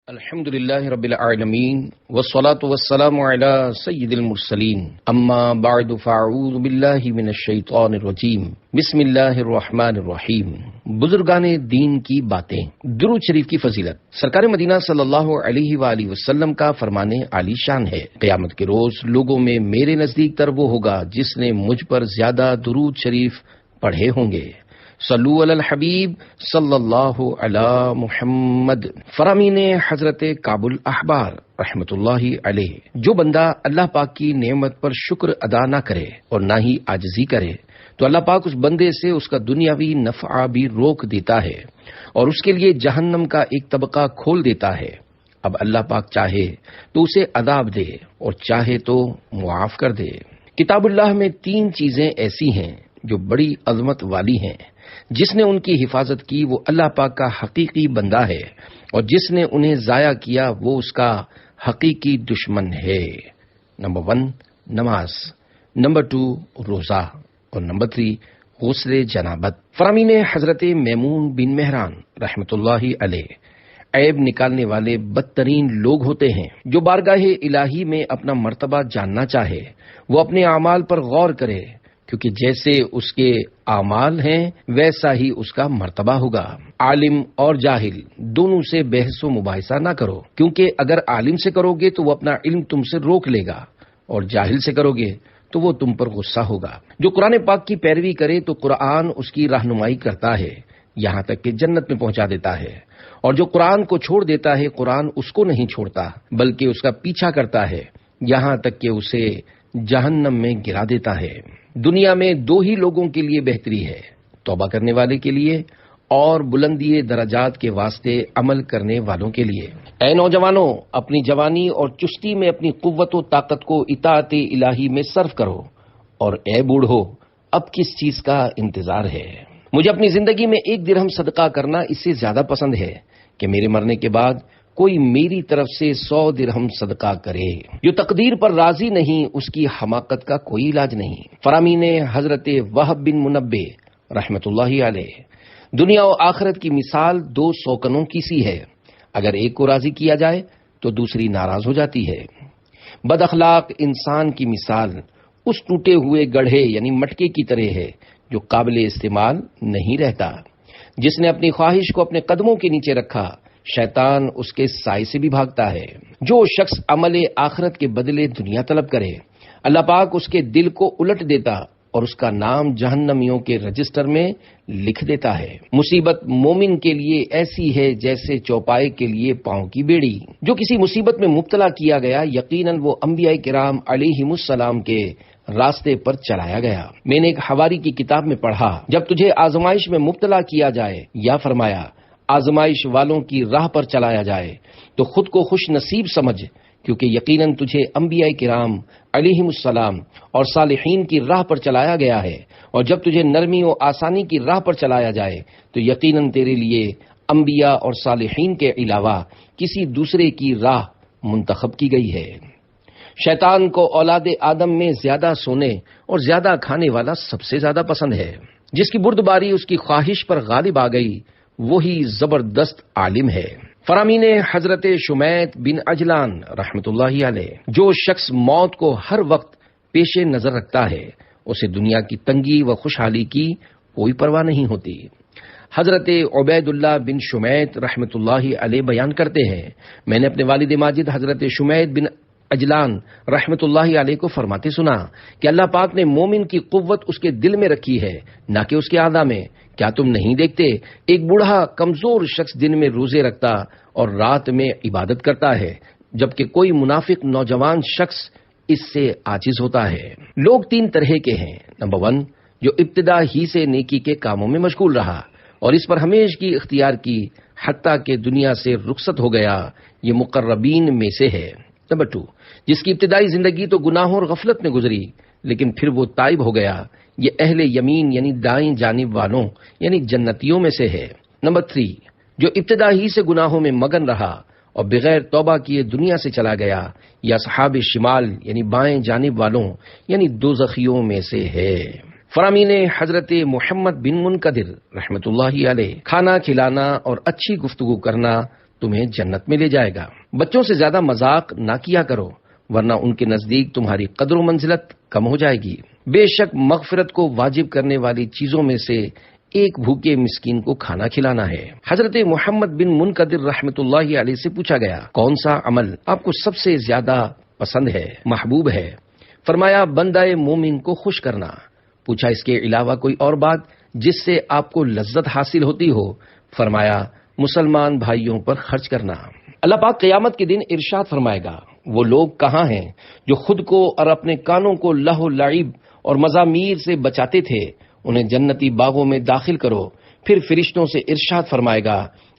الحمد لله رب العالمين والصلاة والسلام على سيد المرسلين اما بعد فاعوذ بالله من الشیطان الرجیم بسم اللہ الرحمن الرحیم۔ بزرگان دین کی باتیں، درود شریف کی فضیلت۔ سرکار مدینہ صلی اللہ علیہ وآلہ وسلم کا فرمان عالی شان ہے، قیامت کے روز لوگوں میں میرے نزدیک تر وہ ہوگا جس نے مجھ پر زیادہ درود شریف پڑھے ہوں گے۔ صلو علی الحبیب صلی اللہ علی محمد۔ فرامین حضرت کعب الاحبار رحمت اللہ علیہ، جو بندہ اللہ پاک کی نعمت پر شکر ادا نہ کرے اور نہ ہی عاجزی کرے تو اللہ پاک اس بندے سے اس کا دنیاوی نفع بھی روک دیتا ہے اور اس کے لیے جہنم کا ایک طبقہ کھول دیتا ہے۔ اب اللہ پاک چاہے تو اسے عذاب دے اور چاہے تو معاف کر دے۔ کتاب اللہ میں 3 چیزیں ایسی ہیں جو بڑی عظمت والی ہیں۔ جس نے ان کی حفاظت کی وہ اللہ پاک کا حقیقی بندہ ہے اور جس نے انہیں ضائع کیا وہ اس کا حقیقی دشمن ہے۔ نمبر 1 نماز، نمبر 2 روزہ اور نمبر 3 غسل جنابت۔ فرامین حضرت میمون بن مہران رحمت اللہ علیہ، عیب نکالنے والے بدترین لوگ ہوتے ہیں۔ جو بارگاہ الہی میں اپنا مرتبہ جاننا چاہے وہ اپنے اعمال پر غور کرے، کیونکہ جیسے اس کے اعمال ہیں ویسا ہی اس کا مرتبہ ہوگا۔ عالم اور جاہل دونوں سے بحث و مباحثہ نہ کرو، کیونکہ اگر عالم سے کرو گے تو وہ اپنا علم تم سے روک لے گا اور جاہل سے کرو گے تو وہ تم پر غصہ ہوگا۔ جو قرآن پاک کی پیروی کرے تو قرآن اس کی رہنمائی کرتا ہے یہاں تک کہ جنت میں پہنچا دیتا ہے، اور جو قرآن کو چھوڑ دیتا ہے قرآن اس کو نہیں چھوڑتا بلکہ اس کا پیچھا کرتا ہے یہاں تک کہ اسے جہنم میں گرا دیتا ہے۔ دنیا میں 2 ہی لوگوں کے لیے بہتری ہے، توبہ کرنے والے کے لیے اور بلندی درجات کے واسطے عمل کرنے والوں کے لیے۔ اے نوجوانوں، اپنی جوانی اور چستی میں اپنی قوت و طاقت کو اطاعت الہی میں صرف کرو، اور اے بوڑھو اب کس چیز کا انتظار ہے؟ مجھے اپنی زندگی میں 1 درہم صدقہ کرنا اس سے زیادہ پسند ہے کہ میرے مرنے کے بعد کوئی میری طرف سے 100 درہم صدقہ کرے۔ جو تقدیر پر راضی نہیں اس کی حماقت کا کوئی علاج نہیں۔ فرامین حضرت وہب بن منبہ رحمت اللہ علیہ، دنیا و آخرت کی مثال 2 سوکنوں کی سی ہے، اگر ایک کو راضی کیا جائے تو دوسری ناراض ہو جاتی ہے۔ بد اخلاق انسان کی مثال اس ٹوٹے ہوئے گڑھے یعنی مٹکے کی طرح ہے جو قابل استعمال نہیں رہتا۔ جس نے اپنی خواہش کو اپنے قدموں کے نیچے رکھا شیطان اس کے سائے سے بھی بھاگتا ہے۔ جو شخص عمل آخرت کے بدلے دنیا طلب کرے اللہ پاک اس کے دل کو الٹ دیتا اور اس کا نام جہنمیوں کے رجسٹر میں لکھ دیتا ہے۔ مصیبت مومن کے لیے ایسی ہے جیسے چوپائے کے لیے پاؤں کی بیڑی۔ جو کسی مصیبت میں مبتلا کیا گیا یقیناً وہ انبیاء کرام علیہم السلام کے راستے پر چلایا گیا۔ میں نے ایک حواری کی کتاب میں پڑھا، جب تجھے آزمائش میں مبتلا کیا جائے یا فرمایا آزمائش والوں کی راہ پر چلایا جائے تو خود کو خوش نصیب سمجھ، کیونکہ یقیناً تجھے انبیاء کرام علیہم السلام اور صالحین کی راہ پر چلایا گیا ہے، اور جب تجھے نرمی و آسانی کی راہ پر چلایا جائے تو یقیناً تیرے لیے انبیاء اور صالحین کے علاوہ کسی دوسرے کی راہ منتخب کی گئی ہے۔ شیطان کو اولاد آدم میں زیادہ سونے اور زیادہ کھانے والا سب سے زیادہ پسند ہے۔ جس کی بردباری اس کی خواہش پر غالب آ گئی وہی زبردست عالم ہے۔ فرامین حضرت شمیت بن عجلان رحمت اللہ علیہ، جو شخص موت کو ہر وقت پیش نظر رکھتا ہے اسے دنیا کی تنگی و خوشحالی کی کوئی پرواہ نہیں ہوتی۔ حضرت عبید اللہ بن شمیت رحمت اللہ علیہ بیان کرتے ہیں، میں نے اپنے والد ماجد حضرت شمیت بن عجلان رحمت اللہ علیہ کو فرماتے سنا کہ اللہ پاک نے مومن کی قوت اس کے دل میں رکھی ہے نہ کہ اس کے اعضاء میں۔ کیا تم نہیں دیکھتے ایک بوڑھا کمزور شخص دن میں روزے رکھتا اور رات میں عبادت کرتا ہے، جبکہ کوئی منافق نوجوان شخص اس سے عاجز ہوتا ہے۔ لوگ 3 طرح کے ہیں۔ نمبر 1 جو ابتدا ہی سے نیکی کے کاموں میں مشغول رہا اور اس پر ہمیشہ کی اختیار کی حتیٰ کہ دنیا سے رخصت ہو گیا، یہ مقربین میں سے ہے۔ نمبر 2 جس کی ابتدائی زندگی تو گناہوں اور غفلت میں گزری لیکن پھر وہ تائب ہو گیا، یہ اہل یمین یعنی دائیں جانب والوں یعنی جنتیوں میں سے ہے۔ نمبر 3 جو ابتدا ہی سے گناہوں میں مگن رہا اور بغیر توبہ کیے دنیا سے چلا گیا، یا اصحاب شمال یعنی بائیں جانب والوں یعنی دوزخیوں میں سے ہے۔ فرامین حضرت محمد بن منقدر رحمت اللہ علیہ، کھانا کھلانا اور اچھی گفتگو کرنا تمہیں جنت میں لے جائے گا۔ بچوں سے زیادہ مذاق نہ کیا کرو ورنہ ان کے نزدیک تمہاری قدر و منزلت کم ہو جائے گی۔ بے شک مغفرت کو واجب کرنے والی چیزوں میں سے ایک بھوکے مسکین کو کھانا کھلانا ہے۔ حضرت محمد بن منقدر رحمۃ اللہ علیہ سے پوچھا گیا، کون سا عمل آپ کو سب سے زیادہ پسند ہے، محبوب ہے؟ فرمایا، بندہ مومن کو خوش کرنا۔ پوچھا، اس کے علاوہ کوئی اور بات جس سے آپ کو لذت حاصل ہوتی ہو؟ فرمایا، مسلمان بھائیوں پر خرچ کرنا۔ اللہ پاک قیامت کے دن ارشاد فرمائے گا، وہ لوگ کہاں ہیں جو خود کو اور اپنے کانوں کو لہو لعب اور مزامیر سے بچاتے تھے؟ انہیں جنتی باغوں میں داخل کرو۔ پھر فرشتوں سے ارشاد فرمائے گا،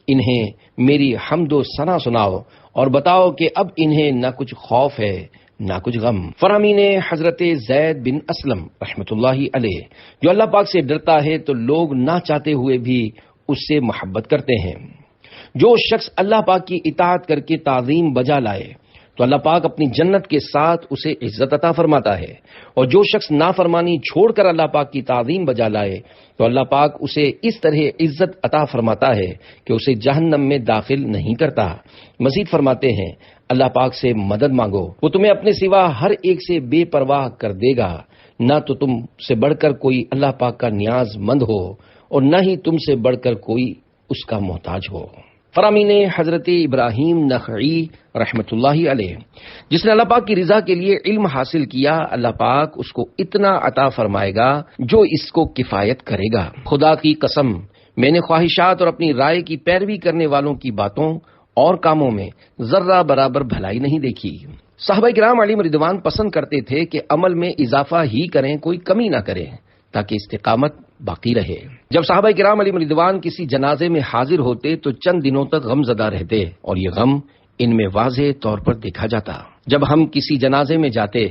انہیں میری حمد و ثنا سناؤ اور بتاؤ کہ اب انہیں نہ کچھ خوف ہے نہ کچھ غم۔ فرامین حضرت زید بن اسلم رحمۃ اللہ علیہ، جو اللہ پاک سے ڈرتا ہے تو لوگ نہ چاہتے ہوئے بھی اس سے محبت کرتے ہیں۔ جو شخص اللہ پاک کی اطاعت کر کے تعظیم بجا لائے تو اللہ پاک اپنی جنت کے ساتھ اسے عزت عطا فرماتا ہے، اور جو شخص نافرمانی چھوڑ کر اللہ پاک کی تعظیم بجا لائے تو اللہ پاک اسے اس طرح عزت عطا فرماتا ہے کہ اسے جہنم میں داخل نہیں کرتا۔ مزید فرماتے ہیں، اللہ پاک سے مدد مانگو، وہ تمہیں اپنے سوا ہر ایک سے بے پرواہ کر دے گا۔ نہ تو تم سے بڑھ کر کوئی اللہ پاک کا نیاز مند ہو اور نہ ہی تم سے بڑھ کر کوئی اس کا محتاج ہو۔ فرامین حضرت ابراہیم نخعی رحمۃ اللہ علیہ، جس نے اللہ پاک کی رضا کے لیے علم حاصل کیا، اللہ پاک اس کو اتنا عطا فرمائے گا جو اس کو کفایت کرے گا۔ خدا کی قسم، میں نے خواہشات اور اپنی رائے کی پیروی کرنے والوں کی باتوں اور کاموں میں ذرہ برابر بھلائی نہیں دیکھی۔ صحابہ کرام علیہم رضوان پسند کرتے تھے کہ عمل میں اضافہ ہی کریں، کوئی کمی نہ کریں، تاکہ استقامت باقی رہے۔ جب صحابہ کرام علیہم رضوان کسی جنازے میں حاضر ہوتے تو چند دنوں تک غم زدہ رہتے، اور یہ غم ان میں واضح طور پر دیکھا جاتا۔ جب ہم کسی جنازے میں جاتے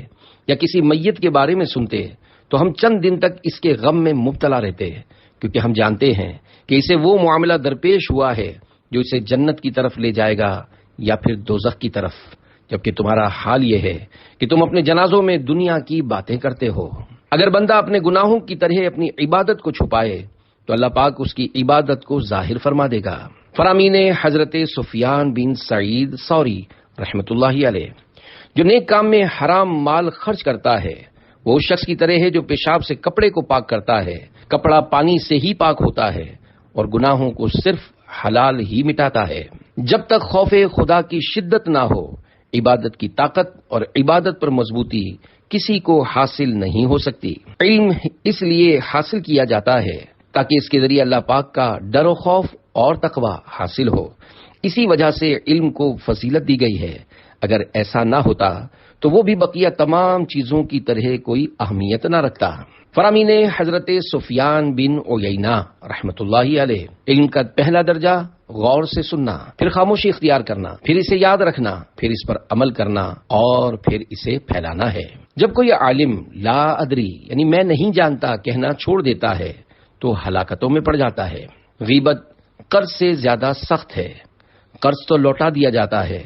یا کسی میت کے بارے میں سنتے تو ہم چند دن تک اس کے غم میں مبتلا رہتے، کیونکہ ہم جانتے ہیں کہ اسے وہ معاملہ درپیش ہوا ہے جو اسے جنت کی طرف لے جائے گا یا پھر دوزخ کی طرف، جبکہ تمہارا حال یہ ہے کہ تم اپنے جنازوں میں دنیا کی باتیں کرتے ہو۔ اگر بندہ اپنے گناہوں کی طرح اپنی عبادت کو چھپائے تو اللہ پاک اس کی عبادت کو ظاہر فرما دے گا۔ فرامین حضرت سفیان بن سعید ثوری رحمۃ اللہ علیہ، جو نیک کام میں حرام مال خرچ کرتا ہے وہ اس شخص کی طرح ہے جو پیشاب سے کپڑے کو پاک کرتا ہے۔ کپڑا پانی سے ہی پاک ہوتا ہے اور گناہوں کو صرف حلال ہی مٹاتا ہے۔ جب تک خوف خدا کی شدت نہ ہو، عبادت کی طاقت اور عبادت پر مضبوطی کسی کو حاصل نہیں ہو سکتی۔ علم اس لیے حاصل کیا جاتا ہے تاکہ اس کے ذریعے اللہ پاک کا ڈر و خوف اور تقوی حاصل ہو۔ اسی وجہ سے علم کو فضیلت دی گئی ہے۔ اگر ایسا نہ ہوتا تو وہ بھی بقیہ تمام چیزوں کی طرح کوئی اہمیت نہ رکھتا۔ فرامین حضرت سفیان بن عیینہ رحمۃ اللہ علیہ، علم کا پہلا درجہ غور سے سننا، پھر خاموشی اختیار کرنا، پھر اسے یاد رکھنا، پھر اس پر عمل کرنا اور پھر اسے پھیلانا ہے۔ جب کوئی عالم لا ادری یعنی میں نہیں جانتا کہنا چھوڑ دیتا ہے تو ہلاکتوں میں پڑ جاتا ہے۔ غیبت قرض سے زیادہ سخت ہے۔ قرض تو لوٹا دیا جاتا ہے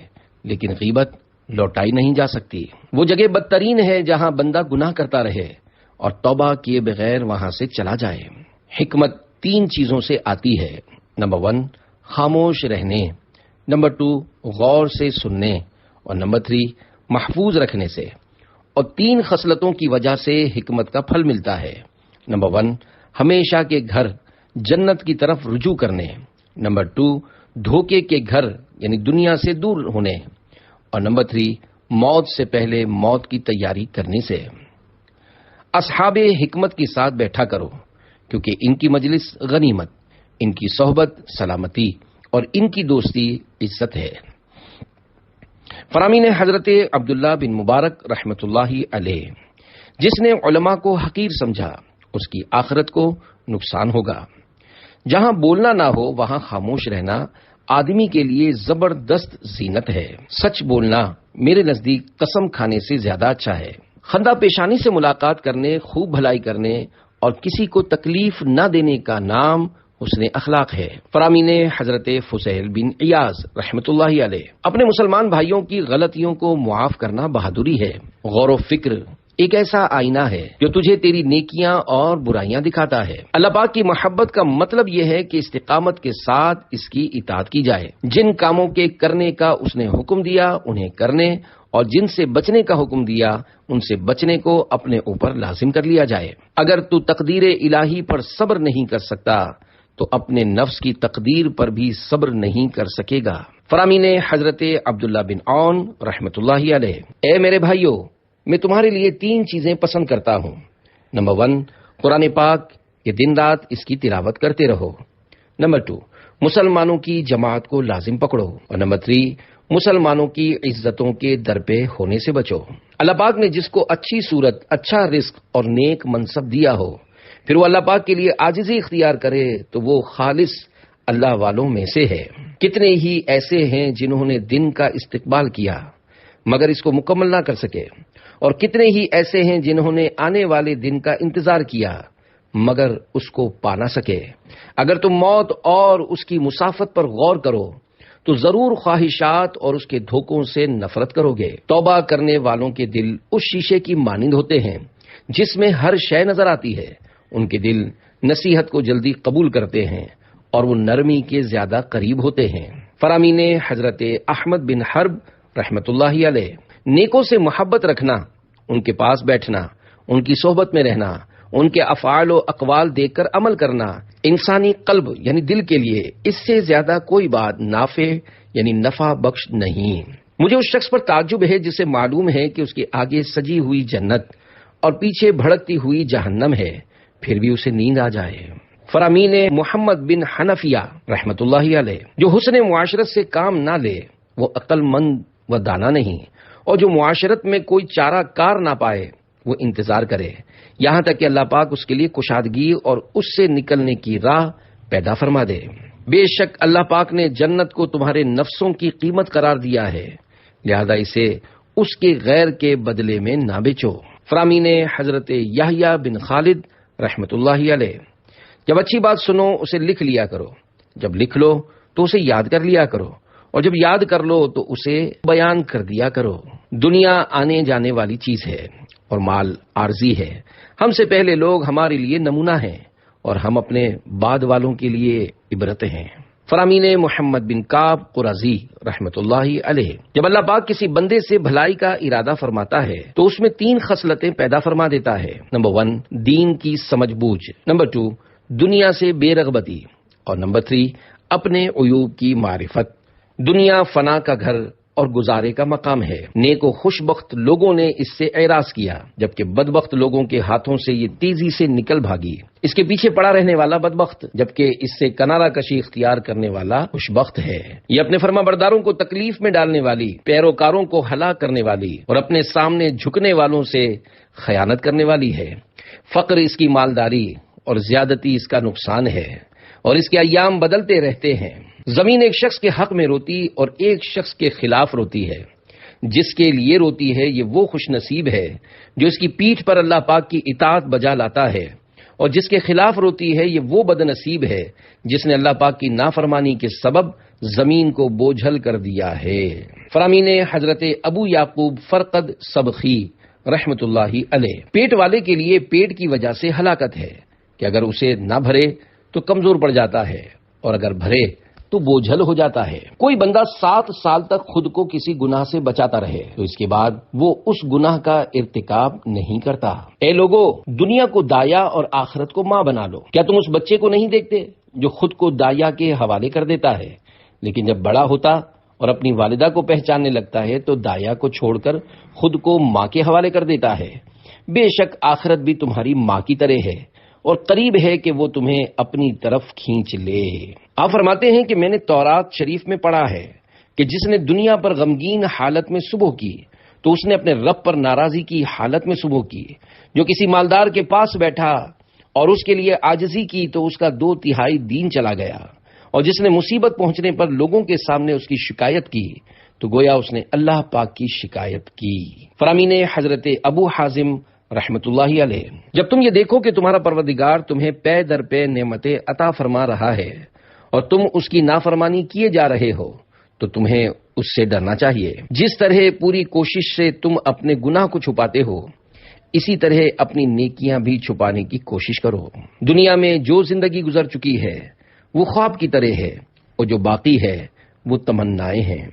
لیکن غیبت لوٹائی نہیں جا سکتی۔ وہ جگہ بدترین ہے جہاں بندہ گناہ کرتا رہے اور توبہ کیے بغیر وہاں سے چلا جائے۔ حکمت 3 چیزوں سے آتی ہے۔ نمبر 1 خاموش رہنے، نمبر 2 غور سے سننے، اور نمبر 3 محفوظ رکھنے سے۔ اور 3 خصلتوں کی وجہ سے حکمت کا پھل ملتا ہے۔ نمبر 1 ہمیشہ کے گھر جنت کی طرف رجوع کرنے، نمبر 2 دھوکے کے گھر یعنی دنیا سے دور ہونے، اور نمبر 3 موت سے پہلے موت کی تیاری کرنے سے۔ اصحاب حکمت کے ساتھ بیٹھا کرو کیونکہ ان کی مجلس غنیمت، ان کی صحبت سلامتی اور ان کی دوستی عزت ہے۔ فرامین حضرت عبداللہ بن مبارک رحمۃ اللہ علیہ، جس نے علماء کو حقیر سمجھا اس کی آخرت کو نقصان ہوگا۔ جہاں بولنا نہ ہو وہاں خاموش رہنا آدمی کے لیے زبردست زینت ہے۔ سچ بولنا میرے نزدیک قسم کھانے سے زیادہ اچھا ہے۔ خندہ پیشانی سے ملاقات کرنے، خوب بھلائی کرنے اور کسی کو تکلیف نہ دینے کا نام حسن اخلاق ہے۔ فرامین حضرت فضیل بن عیاض رحمۃ اللہ علیہ، اپنے مسلمان بھائیوں کی غلطیوں کو معاف کرنا بہادری ہے۔ غور و فکر ایک ایسا آئینہ ہے جو تجھے تیری نیکیاں اور برائیاں دکھاتا ہے۔ اللہ پاک کی محبت کا مطلب یہ ہے کہ استقامت کے ساتھ اس کی اطاعت کی جائے۔ جن کاموں کے کرنے کا اس نے حکم دیا انہیں کرنے، اور جن سے بچنے کا حکم دیا ان سے بچنے کو اپنے اوپر لازم کر لیا جائے۔ اگر تو تقدیر الہی پر صبر نہیں کر سکتا تو اپنے نفس کی تقدیر پر بھی صبر نہیں کر سکے گا۔ فرامین حضرت عبداللہ بن عون رحمۃ اللہ علیہ: اے میرے بھائیو، میں تمہارے لیے 3 چیزیں پسند کرتا ہوں۔ نمبر 1، قرآن پاک، یہ دن رات اس کی تلاوت کرتے رہو۔ نمبر 2، مسلمانوں کی جماعت کو لازم پکڑو۔ اور نمبر 3، مسلمانوں کی عزتوں کے درپے ہونے سے بچو۔ اللہ پاک نے جس کو اچھی صورت، اچھا رزق اور نیک منصب دیا ہو، پھر وہ اللہ پاک کے لیے عاجزی اختیار کرے تو وہ خالص اللہ والوں میں سے ہے۔ کتنے ہی ایسے ہیں جنہوں نے دن کا استقبال کیا مگر اس کو مکمل نہ کر سکے، اور کتنے ہی ایسے ہیں جنہوں نے آنے والے دن کا انتظار کیا مگر اس کو پا نہ سکے۔ اگر تم موت اور اس کی مسافت پر غور کرو تو ضرور خواہشات اور اس کے دھوکوں سے نفرت کرو گے۔ توبہ کرنے والوں کے دل اس شیشے کی مانند ہوتے ہیں جس میں ہر شے نظر آتی ہے۔ ان کے دل نصیحت کو جلدی قبول کرتے ہیں اور وہ نرمی کے زیادہ قریب ہوتے ہیں۔ فرامین حضرت احمد بن حرب رحمۃ اللہ علیہ: نیکوں سے محبت رکھنا، ان کے پاس بیٹھنا، ان کی صحبت میں رہنا، ان کے افعال و اقوال دیکھ کر عمل کرنا انسانی قلب یعنی دل کے لیے اس سے زیادہ کوئی بات نافع یعنی نفع بخش نہیں۔ مجھے اس شخص پر تعجب ہے جسے معلوم ہے کہ اس کے آگے سجی ہوئی جنت اور پیچھے بھڑکتی ہوئی جہنم ہے، پھر بھی اسے نیند آ جائے۔ فرامین محمد بن حنفیہ رحمۃ اللہ علیہ: جو حسن معاشرت سے کام نہ لے وہ عقل مند و دانا نہیں، اور جو معاشرت میں کوئی چارہ کار نہ پائے وہ انتظار کرے یہاں تک کہ اللہ پاک اس کے لیے کشادگی اور اس سے نکلنے کی راہ پیدا فرما دے۔ بے شک اللہ پاک نے جنت کو تمہارے نفسوں کی قیمت قرار دیا ہے، لہذا اسے اس کے غیر کے بدلے میں نہ بیچو۔ فرامین حضرت یحییٰ بن خالد رحمۃ اللہ علیہ: جب اچھی بات سنو اسے لکھ لیا کرو، جب لکھ لو تو اسے یاد کر لیا کرو، اور جب یاد کر لو تو اسے بیان کر دیا کرو۔ دنیا آنے جانے والی چیز ہے اور مال عارضی ہے۔ ہم سے پہلے لوگ ہمارے لیے نمونہ ہیں اور ہم اپنے بعد والوں کے لیے عبرت ہیں۔ فرامین محمد بن کعب قرظی رحمۃ اللہ علیہ: جب اللہ پاک کسی بندے سے بھلائی کا ارادہ فرماتا ہے تو اس میں 3 خصلتیں پیدا فرما دیتا ہے۔ نمبر 1، دین کی سمجھ بوجھ۔ نمبر 2، دنیا سے بے رغبتی، اور نمبر 3، اپنے عیوب کی معرفت۔ دنیا فنا کا گھر اور گزارے کا مقام ہے۔ نیک و خوش بخت لوگوں نے اس سے اعراض کیا، جبکہ بدبخت لوگوں کے ہاتھوں سے یہ تیزی سے نکل بھاگی۔ اس کے پیچھے پڑا رہنے والا بدبخت، جبکہ اس سے کنارہ کشی اختیار کرنے والا خوش بخت ہے۔ یہ اپنے فرما برداروں کو تکلیف میں ڈالنے والی، پیروکاروں کو ہلاک کرنے والی اور اپنے سامنے جھکنے والوں سے خیانت کرنے والی ہے۔ فقر اس کی مالداری اور زیادتی اس کا نقصان ہے، اور اس کے ایام بدلتے رہتے ہیں۔ زمین ایک شخص کے حق میں روتی اور ایک شخص کے خلاف روتی ہے۔ جس کے لیے روتی ہے یہ وہ خوش نصیب ہے جو اس کی پیٹھ پر اللہ پاک کی اطاعت بجا لاتا ہے، اور جس کے خلاف روتی ہے یہ وہ بد نصیب ہے جس نے اللہ پاک کی نافرمانی کے سبب زمین کو بوجھل کر دیا ہے۔ فرامین حضرت ابو یعقوب فرقد سبخی رحمۃ اللہ علیہ: پیٹ والے کے لیے پیٹ کی وجہ سے ہلاکت ہے کہ اگر اسے نہ بھرے تو کمزور پڑ جاتا ہے، اور اگر بھرے تو بوجھل ہو جاتا ہے۔ کوئی بندہ 7 سال تک خود کو کسی گناہ سے بچاتا رہے تو اس کے بعد وہ اس گناہ کا ارتکاب نہیں کرتا۔ اے لوگو، دنیا کو دایا اور آخرت کو ماں بنا لو۔ کیا تم اس بچے کو نہیں دیکھتے جو خود کو دایا کے حوالے کر دیتا ہے، لیکن جب بڑا ہوتا اور اپنی والدہ کو پہچاننے لگتا ہے تو دایا کو چھوڑ کر خود کو ماں کے حوالے کر دیتا ہے۔ بے شک آخرت بھی تمہاری ماں کی طرح ہے، اور قریب ہے کہ وہ تمہیں اپنی طرف کھینچ لے۔ آپ فرماتے ہیں کہ میں نے تورات شریف میں پڑھا ہے کہ جس نے دنیا پر غمگین حالت میں صبح کی تو اس نے اپنے رب پر ناراضی کی حالت میں صبح کی۔ جو کسی مالدار کے پاس بیٹھا اور اس کے لیے عاجزی کی تو اس کا 2/3 دین چلا گیا، اور جس نے مصیبت پہنچنے پر لوگوں کے سامنے اس کی شکایت کی تو گویا اس نے اللہ پاک کی شکایت کی۔ فرامین حضرت ابو حازم رحمت اللہ علیہ: جب تم یہ دیکھو کہ تمہارا پروردگار تمہیں پے در پے نعمتیں عطا فرما رہا ہے اور تم اس کی نافرمانی کیے جا رہے ہو تو تمہیں اس سے ڈرنا چاہیے۔ جس طرح پوری کوشش سے تم اپنے گناہ کو چھپاتے ہو، اسی طرح اپنی نیکیاں بھی چھپانے کی کوشش کرو۔ دنیا میں جو زندگی گزر چکی ہے وہ خواب کی طرح ہے، اور جو باقی ہے وہ تمنائیں ہیں۔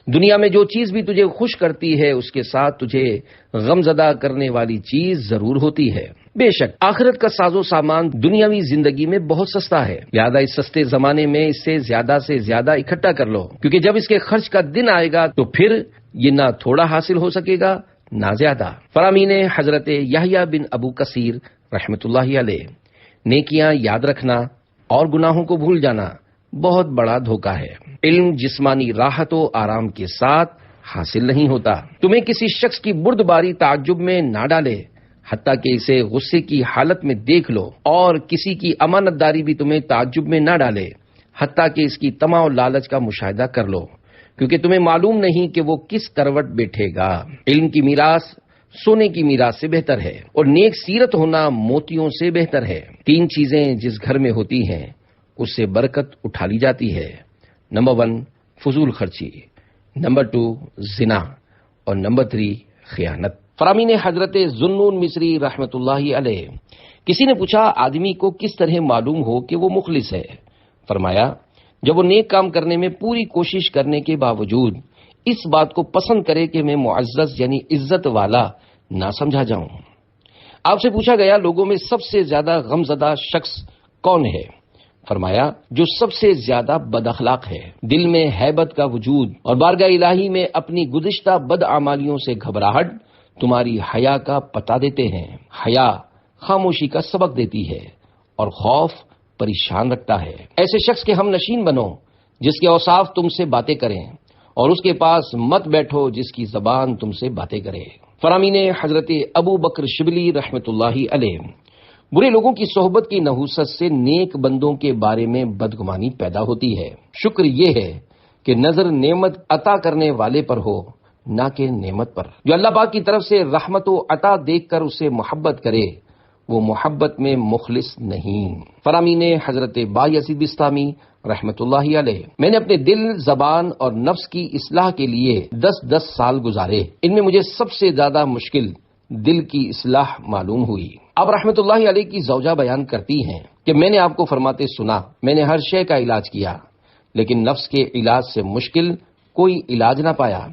دنیا میں جو چیز بھی تجھے خوش کرتی ہے اس کے ساتھ تجھے غمزدہ کرنے والی چیز ضرور ہوتی ہے۔ بے شک آخرت کا ساز و سامان دنیاوی زندگی میں بہت سستا ہے، لہذا اس سستے زمانے میں اس سے زیادہ اکٹھا کر لو، کیونکہ جب اس کے خرچ کا دن آئے گا تو پھر یہ نہ تھوڑا حاصل ہو سکے گا نہ زیادہ۔ فرامین حضرت یحییٰ بن ابو کثیر رحمۃ اللہ علیہ، نیکیاں یاد رکھنا اور گناہوں کو بھول جانا بہت بڑا دھوکہ ہے۔ علم جسمانی راحت و آرام کے ساتھ حاصل نہیں ہوتا۔ تمہیں کسی شخص کی بردباری تعجب میں نہ ڈالے، حتیٰ کہ اسے غصے کی حالت میں دیکھ لو، اور کسی کی امانت داری بھی تمہیں تعجب میں نہ ڈالے، حتیٰ کہ اس کی طمع و لالچ کا مشاہدہ کر لو، کیونکہ تمہیں معلوم نہیں کہ وہ کس کروٹ بیٹھے گا۔ علم کی میراث سونے کی میراث سے بہتر ہے، اور نیک سیرت ہونا موتیوں سے بہتر ہے۔ 3 چیزیں جس گھر میں ہوتی ہیں اس سے برکت اٹھا لی جاتی ہے۔ نمبر 1 فضول خرچی، نمبر 2 زنا، اور نمبر 3 خیانت۔ فرامین حضرت ذوالنون مصری رحمۃ اللہ علیہ، کسی نے پوچھا آدمی کو کس طرح معلوم ہو کہ وہ مخلص ہے؟ فرمایا جب وہ نیک کام کرنے میں پوری کوشش کرنے کے باوجود اس بات کو پسند کرے کہ میں معزز یعنی عزت والا نہ سمجھا جاؤں۔ آپ سے پوچھا گیا لوگوں میں سب سے زیادہ غمزدہ شخص کون ہے؟ فرمایا جو سب سے زیادہ بد اخلاق ہے، دل میں ہیبت کا وجود اور بارگاہ الہی میں اپنی گزشتہ بد اعمالیوں سے گھبراہٹ تمہاری حیا کا پتہ دیتے ہیں۔ حیا خاموشی کا سبق دیتی ہے اور خوف پریشان رکھتا ہے۔ ایسے شخص کے ہم نشین بنو جس کے اوصاف تم سے باتیں کریں، اور اس کے پاس مت بیٹھو جس کی زبان تم سے باتیں کرے۔ فرامین حضرت ابو بکر شبلی رحمۃ اللہ علیہ، برے لوگوں کی صحبت کی نحوست سے نیک بندوں کے بارے میں بدگمانی پیدا ہوتی ہے۔ شکر یہ ہے کہ نظر نعمت عطا کرنے والے پر ہو، نہ کہ نعمت پر۔ جو اللہ پاک کی طرف سے رحمت و عطا دیکھ کر اسے محبت کرے وہ محبت میں مخلص نہیں۔ فرامین حضرت بایزید بسطامی رحمۃ اللہ علیہ، میں نے اپنے دل، زبان اور نفس کی اصلاح کے لیے 10 سال گزارے، ان میں مجھے سب سے زیادہ مشکل دل کی اصلاح معلوم ہوئی۔ اب رحمۃ اللہ علیہ کی زوجہ بیان کرتی ہیں کہ میں نے آپ کو فرماتے سنا، میں نے ہر شے کا علاج کیا لیکن نفس کے علاج سے مشکل کوئی علاج نہ پایا،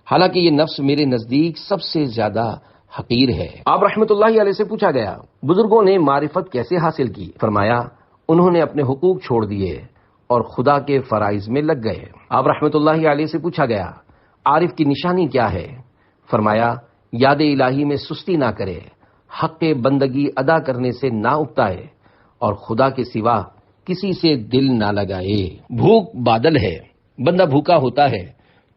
حالانکہ یہ نفس میرے نزدیک سب سے زیادہ حقیر ہے۔ آپ رحمۃ اللہ علیہ سے پوچھا گیا بزرگوں نے معرفت کیسے حاصل کی؟ فرمایا انہوں نے اپنے حقوق چھوڑ دیے اور خدا کے فرائض میں لگ گئے۔ آپ رحمۃ اللہ علیہ سے پوچھا گیا عارف کی نشانی کیا ہے؟ فرمایا یاد الہی میں سستی نہ کرے، حق بندگی ادا کرنے سے نہ اکتائے، اور خدا کے سوا کسی سے دل نہ لگائے۔ بھوک بادل ہے، بندہ بھوکا ہوتا ہے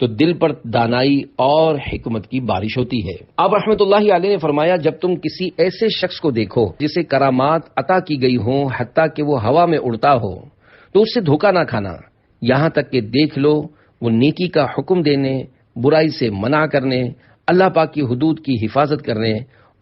تو دل پر دانائی اور حکمت کی بارش ہوتی ہے۔ اب رحمت اللہ علیہ نے فرمایا جب تم کسی ایسے شخص کو دیکھو جسے کرامات عطا کی گئی ہوں حتیٰ کہ وہ ہوا میں اڑتا ہو تو اس سے دھوکہ نہ کھانا، یہاں تک کہ دیکھ لو وہ نیکی کا حکم دینے، برائی سے منع کرنے، اللہ پاک کی حدود کی حفاظت کرنے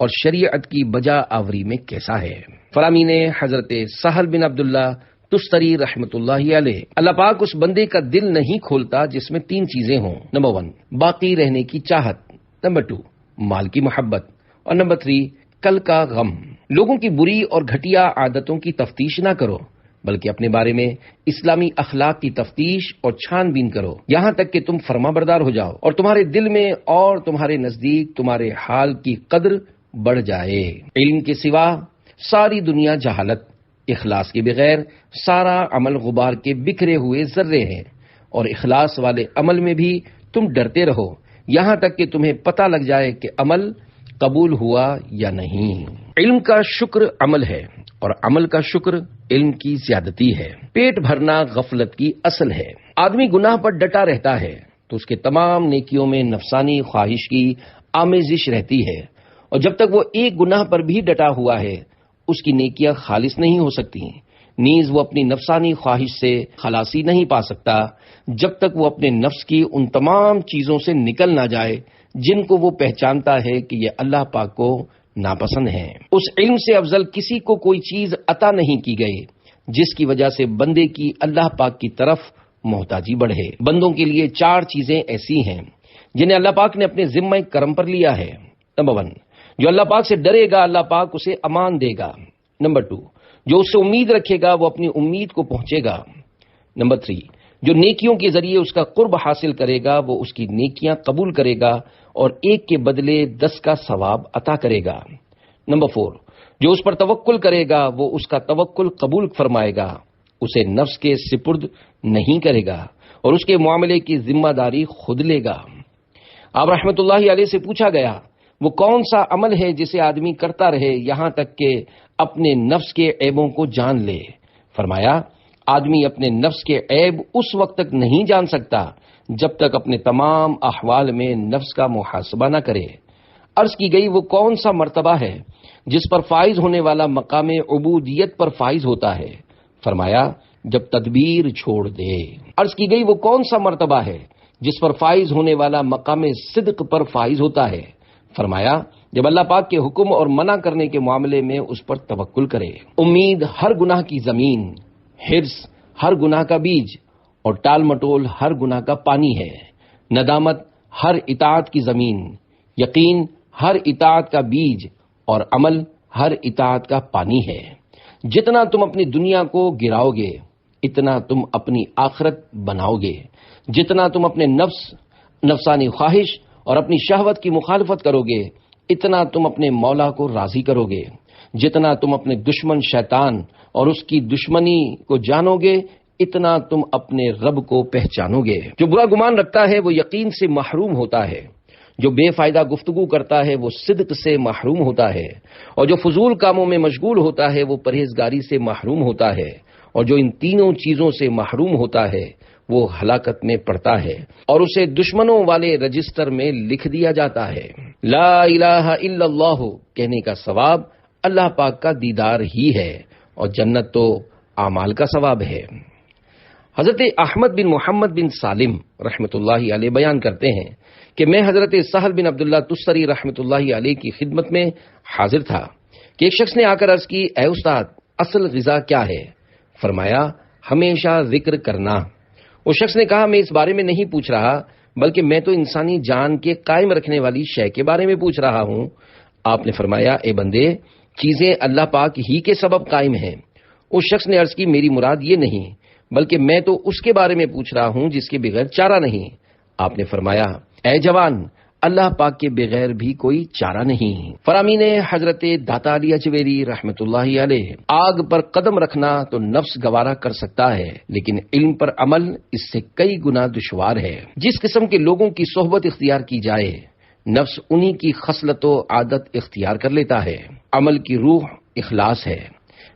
اور شریعت کی بجا آوری میں کیسا ہے۔ فرامین حضرت سہل بن عبداللہ تستری رحمت اللہ علیہ، اللہ پاک اس بندے کا دل نہیں کھولتا جس میں 3 چیزیں ہوں۔ نمبر 1 باقی رہنے کی چاہت، نمبر 2 مال کی محبت، اور نمبر 3 کل کا غم۔ لوگوں کی بری اور گھٹیا عادتوں کی تفتیش نہ کرو بلکہ اپنے بارے میں اسلامی اخلاق کی تفتیش اور چھان بین کرو، یہاں تک کہ تم فرما بردار ہو جاؤ اور تمہارے دل میں اور تمہارے نزدیک تمہارے حال کی قدر بڑھ جائے۔ علم کے سوا ساری دنیا جہالت، اخلاص کے بغیر سارا عمل غبار کے بکھرے ہوئے ذرے ہیں، اور اخلاص والے عمل میں بھی تم ڈرتے رہو یہاں تک کہ تمہیں پتہ لگ جائے کہ عمل قبول ہوا یا نہیں۔ علم کا شکر عمل ہے اور عمل کا شکر علم کی زیادتی ہے۔ پیٹ بھرنا غفلت کی اصل ہے۔ آدمی گناہ پر ڈٹا رہتا ہے تو اس کے تمام نیکیوں میں نفسانی خواہش کی آمیزش رہتی ہے، اور جب تک وہ ایک گناہ پر بھی ڈٹا ہوا ہے اس کی نیکیاں خالص نہیں ہو سکتی، نیز وہ اپنی نفسانی خواہش سے خلاصی نہیں پا سکتا جب تک وہ اپنے نفس کی ان تمام چیزوں سے نکل نہ جائے جن کو وہ پہچانتا ہے کہ یہ اللہ پاک کو ناپسند ہیں۔ اس علم سے افضل کسی کو کوئی چیز عطا نہیں کی گئی جس کی وجہ سے بندے کی اللہ پاک کی طرف محتاجی بڑھے۔ بندوں کے لیے 4 چیزیں ایسی ہیں جنہیں اللہ پاک نے اپنے ذمہ کرم پر لیا ہے۔ نمبر 1 جو اللہ پاک سے ڈرے گا اللہ پاک اسے امان دے گا۔ نمبر 2، جو اس سے امید رکھے گا وہ اپنی امید کو پہنچے گا۔ نمبر 3، جو نیکیوں کے ذریعے اس کا قرب حاصل کرے گا وہ اس کی نیکیاں قبول کرے گا اور ایک کے بدلے 10 کا ثواب عطا کرے گا۔ نمبر 4، جو اس پر توکل کرے گا وہ اس کا توکل قبول فرمائے گا، اسے نفس کے سپرد نہیں کرے گا اور اس کے معاملے کی ذمہ داری خود لے گا۔ آپ رحمت اللہ علیہ سے پوچھا گیا وہ کون سا عمل ہے جسے آدمی کرتا رہے یہاں تک کہ اپنے نفس کے عیبوں کو جان لے؟ فرمایا آدمی اپنے نفس کے عیب اس وقت تک نہیں جان سکتا جب تک اپنے تمام احوال میں نفس کا محاسبہ نہ کرے۔ عرض کی گئی وہ کون سا مرتبہ ہے جس پر فائز ہونے والا مقام عبودیت پر فائز ہوتا ہے؟ فرمایا جب تدبیر چھوڑ دے۔ عرض کی گئی وہ کون سا مرتبہ ہے جس پر فائز ہونے والا مقام صدق پر فائز ہوتا ہے؟ فرمایا جب اللہ پاک کے حکم اور منع کرنے کے معاملے میں اس پر توکل کرے۔ امید ہر گناہ کی زمین، حرص ہر گناہ کا بیج اور ٹال مٹول ہر گناہ کا پانی ہے۔ ندامت ہر اطاعت کی زمین، یقین ہر اطاعت کا بیج اور عمل ہر اطاعت کا پانی ہے۔ جتنا تم اپنی دنیا کو گراؤ گے اتنا تم اپنی آخرت بناؤ گے۔ جتنا تم اپنے نفسانی خواہش اور اپنی شہوت کی مخالفت کرو گے اتنا تم اپنے مولا کو راضی کرو گے۔ جتنا تم اپنے دشمن شیطان اور اس کی دشمنی کو جانو گے اتنا تم اپنے رب کو پہچانو گے۔ جو برا گمان رکھتا ہے وہ یقین سے محروم ہوتا ہے، جو بے فائدہ گفتگو کرتا ہے وہ صدق سے محروم ہوتا ہے، اور جو فضول کاموں میں مشغول ہوتا ہے وہ پرہیزگاری سے محروم ہوتا ہے، اور جو ان تینوں چیزوں سے محروم ہوتا ہے وہ ہلاکت میں پڑتا ہے اور اسے دشمنوں والے رجسٹر میں لکھ دیا جاتا ہے۔ لا الہ الا اللہ کہنے کا ثواب اللہ پاک کا دیدار ہی ہے اور جنت تو اعمال کا ثواب ہے۔ حضرت احمد بن محمد بن سالم رحمۃ اللہ علیہ بیان کرتے ہیں کہ میں حضرت سہل بن عبداللہ تستری رحمۃ اللہ علیہ کی خدمت میں حاضر تھا کہ ایک شخص نے آ کر عرض کی، اے استاد اصل غذا کیا ہے؟ فرمایا ہمیشہ ذکر کرنا۔ اس شخص نے کہا میں اس بارے میں نہیں پوچھ رہا بلکہ میں تو انسانی جان کے قائم رکھنے والی شے کے بارے میں پوچھ رہا ہوں۔ آپ نے فرمایا اے بندے چیزیں اللہ پاک ہی کے سبب قائم ہیں۔ اس شخص نے عرض کی میری مراد یہ نہیں بلکہ میں تو اس کے بارے میں پوچھ رہا ہوں جس کے بغیر چارہ نہیں۔ آپ نے فرمایا اے جوان اللہ پاک کے بغیر بھی کوئی چارہ نہیں۔ فرامین حضرت داتا علی اجویری رحمت اللہ علیہ، آگ پر قدم رکھنا تو نفس گوارا کر سکتا ہے لیکن علم پر عمل اس سے کئی گنا دشوار ہے۔ جس قسم کے لوگوں کی صحبت اختیار کی جائے نفس انہی کی خصلت و عادت اختیار کر لیتا ہے۔ عمل کی روح اخلاص ہے۔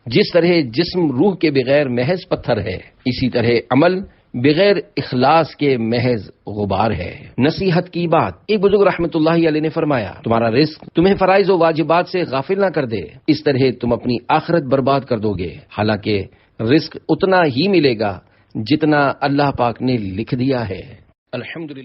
جس طرح جسم روح کے بغیر محض پتھر ہے اسی طرح عمل بغیر اخلاص کے محض غبار ہے۔ نصیحت کی بات، ایک بزرگ رحمت اللہ علیہ نے فرمایا تمہارا رزق تمہیں فرائض و واجبات سے غافل نہ کر دے، اس طرح تم اپنی آخرت برباد کر دو گے، حالانکہ رزق اتنا ہی ملے گا جتنا اللہ پاک نے لکھ دیا ہے۔ الحمدللہ۔